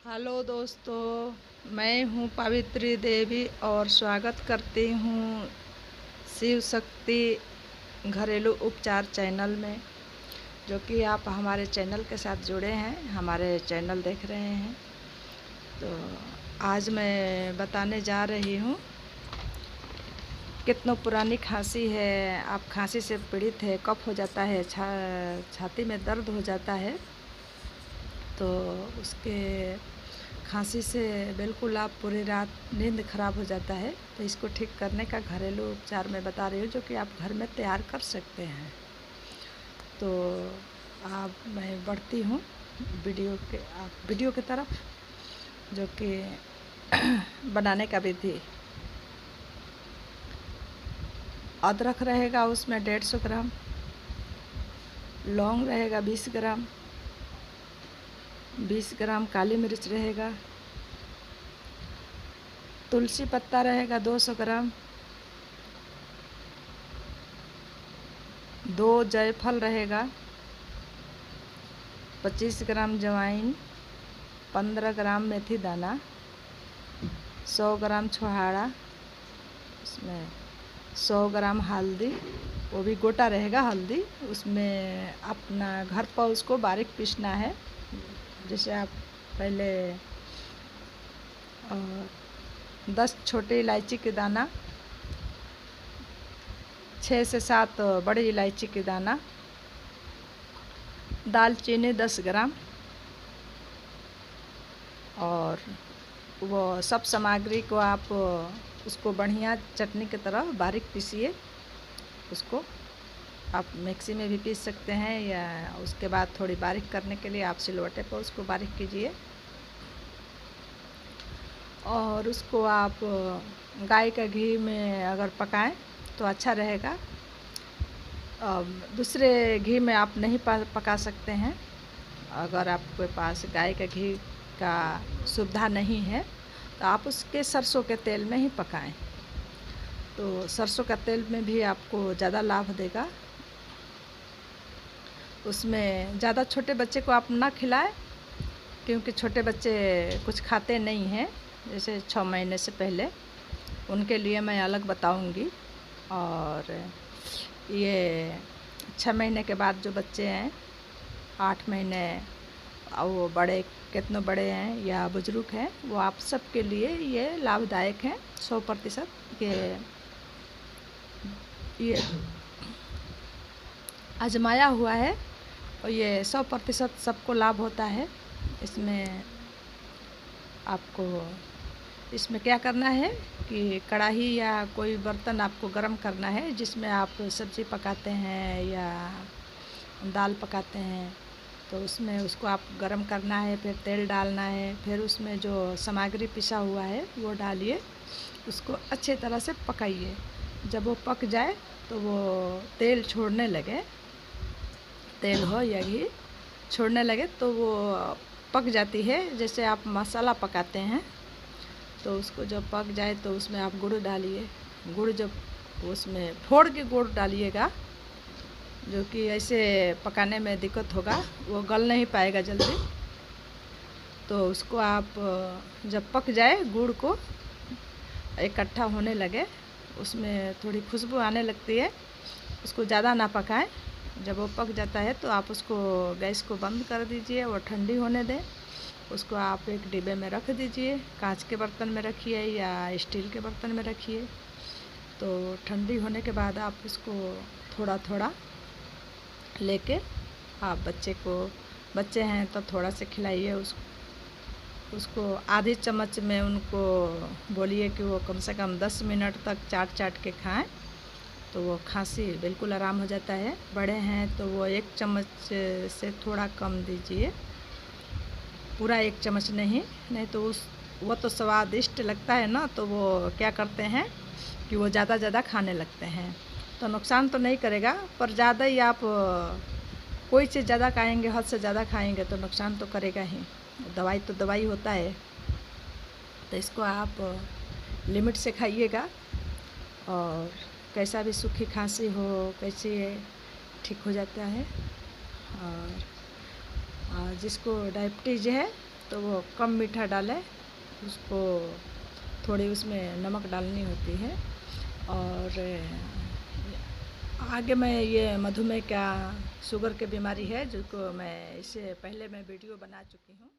Hello दोस्तों, मैं हूँ पवित्री देवी और स्वागत करती हूँ शिव शक्ति घरेलू उपचार चैनल में। जो कि आप हमारे चैनल के साथ जुड़े हैं, हमारे चैनल देख रहे हैं। तो आज मैं बताने जा रही हूँ कितनों पुरानी खांसी है, आप खांसी से पीड़ित है, कफ हो जाता है, छाती में दर्द हो जाता है, तो उसके खांसी से बिल्कुल आप पूरी रात नींद खराब हो जाता है। तो इसको ठीक करने का घरेलू उपचार मैं बता रही हूँ, जो कि आप घर में तैयार कर सकते हैं। तो मैं बढ़ती हूँ वीडियो की तरफ, जो कि बनाने का विधि। अदरक रहेगा उसमें 150 ग्राम, लौंग रहेगा 20 ग्राम, 20 ग्राम काली मिर्च रहेगा, तुलसी पत्ता रहेगा 200 ग्राम, 2 जायफल रहेगा, 25 ग्राम जवाइन, 15 ग्राम मेथी दाना, 100 ग्राम छुहाड़ा, उसमें 100 ग्राम हल्दी, वो भी गोटा रहेगा हल्दी। उसमें अपना घर पर उसको बारीक पीसना है। जैसे आप पहले 10 छोटी इलायची के दाना, 6 से 7 बड़ी इलायची के दाना, दालचीनी 10 ग्राम, और वो सब सामग्री को आप उसको बढ़िया चटनी की तरह बारीक पीसिए। उसको आप मिक्सी में भी पीस सकते हैं, या उसके बाद थोड़ी बारीक करने के लिए आप सिलवट्टे पर उसको बारीक कीजिए। और उसको आप गाय का घी में अगर पकाएं तो अच्छा रहेगा। दूसरे घी में आप नहीं पका सकते हैं। अगर आपके पास गाय का घी का सुविधा नहीं है तो आप उसके सरसों के तेल में ही पकाएं, तो सरसों का तेल में भी आपको ज़्यादा लाभ देगा। उसमें ज़्यादा छोटे बच्चे को आप ना खिलाएं, क्योंकि छोटे बच्चे कुछ खाते नहीं हैं, जैसे 6 महीने से पहले। उनके लिए मैं अलग बताऊंगी। और ये 6 महीने के बाद जो बच्चे हैं, 8 महीने, वो बड़े कितने बड़े हैं या बुजुर्ग हैं, वो आप सबके लिए ये लाभदायक है 100%। ये आजमाया हुआ है और ये 100% सबको लाभ होता है। इसमें क्या करना है कि कढ़ाई या कोई बर्तन आपको गर्म करना है, जिसमें आप सब्ज़ी पकाते हैं या दाल पकाते हैं। तो उसमें उसको आप गरम करना है, फिर तेल डालना है, फिर उसमें जो सामग्री पिसा हुआ है वो डालिए, उसको अच्छे तरह से पकाइए। जब वो पक जाए तो वो तेल छोड़ने लगे, तेल हो या घी छोड़ने लगे, तो वो पक जाती है। जैसे आप मसाला पकाते हैं, तो उसको जब पक जाए तो उसमें आप गुड़ डालिए। गुड़ जब उसमें फोड़ के गुड़ डालिएगा, जो कि ऐसे पकाने में दिक्कत होगा, वो गल नहीं पाएगा जल्दी। तो उसको आप जब पक जाए, गुड़ को इकट्ठा होने लगे, उसमें थोड़ी खुशबू आने लगती है, उसको ज़्यादा ना पकाएं। जब वो पक जाता है तो आप उसको गैस को बंद कर दीजिए, वो ठंडी होने दें। उसको आप एक डिब्बे में रख दीजिए, कांच के बर्तन में रखिए या स्टील के बर्तन में रखिए। तो ठंडी होने के बाद आप उसको थोड़ा थोड़ा लेके आप बच्चे हैं तो थोड़ा से खिलाइए। उसको आधी चम्मच में उनको बोलिए कि वो कम से कम 10 मिनट तक चाट चाट के खाएं, तो वो खांसी बिल्कुल आराम हो जाता है। बड़े हैं तो वो 1 चम्मच से थोड़ा कम दीजिए, पूरा 1 चम्मच नहीं तो वो तो स्वादिष्ट लगता है ना, तो वो क्या करते हैं कि वो ज़्यादा खाने लगते हैं। तो नुकसान तो नहीं करेगा, पर ज़्यादा ही आप कोई चीज़ ज़्यादा खाएंगे, हद से ज़्यादा खाएंगे तो नुकसान तो करेगा ही। दवाई तो दवाई होता है, तो इसको आप लिमिट से खाइएगा। और कैसा भी सूखी खांसी हो, कैसे ठीक हो जाता है। और जिसको डायबिटीज़ है तो वो कम मीठा डालें, उसको थोड़ी उसमें नमक डालनी होती है। और आगे मैं ये मधुमेह क्या शुगर की बीमारी है जिसको मैं इससे पहले मैं वीडियो बना चुकी हूँ।